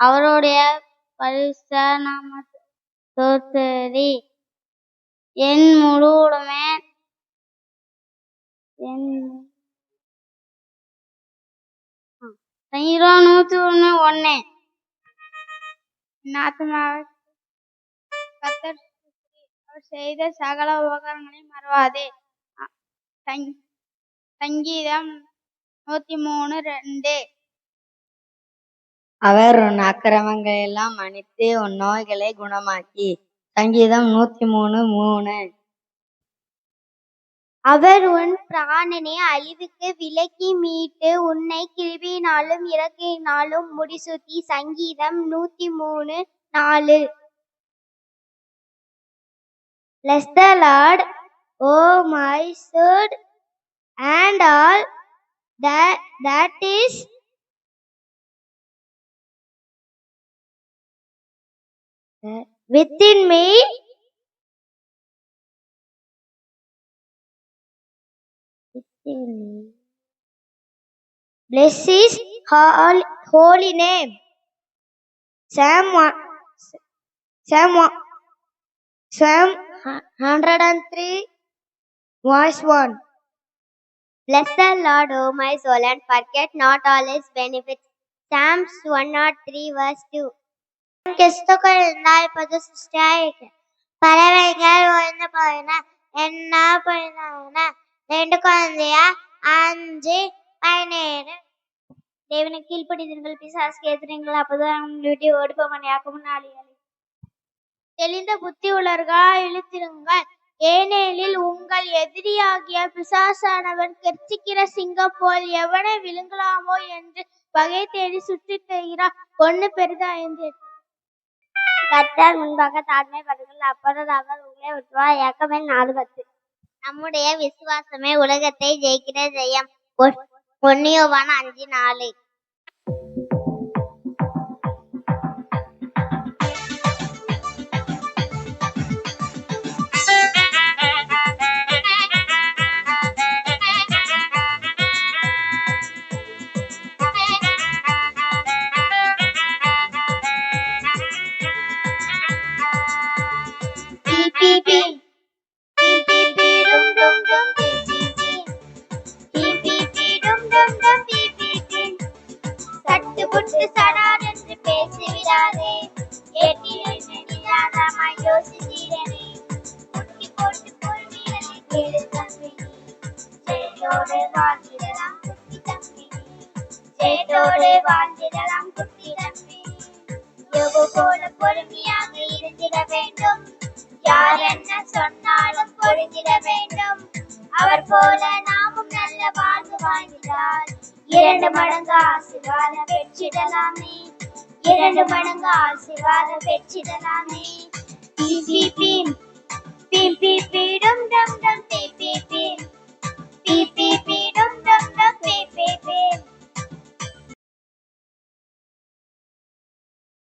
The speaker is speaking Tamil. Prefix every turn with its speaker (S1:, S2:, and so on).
S1: அவருடைய பரிசுத்த நாமத்தை ஸ்தோத்திரி. என் முழு உடமே சங்கீதம் 101:1 கர்த்தர் அவர் செய்த சகல உபகாரங்களையும் மறவாதே. சங்கீதம் 103:2
S2: அவர் உன் அக்கிரமங்களை எல்லாம் மன்னித்து உன் நோய்களை குணமாக்கி. சங்கீதம் 103:3
S1: அவர் உன் பிராணனை அழிவுக்கு விலக்கி மீட்டு உன்னை கிருபையினாலும் இரக்கையினாலும் முடிசூட்டி. சங்கீதம் 103:4 Bless the Lord, O my soul, and all that is within me. Bless his holy name. Psalm 103:1 Bless the Lord, O my soul, and forget not all his benefits. Psalms 103:2 கிறிஸ்துக்குள் இருந்தால் புது சிருஷ்டியாயிற்று. பறவைகள் ஓய்ந்து போயின, என்ன போயின. 2 Corinthians 5:17 தேவனுக்கு கீழ்ப்படிந்தீர்கள், பிசாசுக்கு எதிர்த்தீர்கள், அப்போதுதான் உங்களுடைய ஒடுப்பமனையாக்கும் நாளில் தெளிந்த புத்தி உள்ளவர்களாய் இழுத்திருங்கள். ஏனெனில் உங்கள் எதிரியாகிய பிசாசானவன் கெர்ச்சிக்கிற சிங்கம் போல் எவனை விழுங்கலாமோ என்று வகை தேடி சுற்றித் திரிகிறான். 1 Peter 5:8 கர்த்தர் முன்பாக தாழ்மைப்படுங்கள், அப்பொழுது அவர் உங்களை விட்டுவார். யாக்கோபு 4:10 நம்முடைய விசுவாசமே உலகத்தை ஜெயிக்கிற ஜெயம். 1 யோவான் 5:4 பொறுமையாக இருந்திட வேண்டும். யார் என்ன சொன்னாலும் பொறுத்திட வேண்டும். அவர் போல நாமும் நல்ல வாழ்வு வாழ்ந்தால் 2 மடங்கு ஆசீர்வாதம் பெற்றிடலாமே. 2 மடங்கு ஆசீர்வாதம் பெற்றிடலாமே. பி பி பி பி பி பி டும் டம் டம் பி பி பி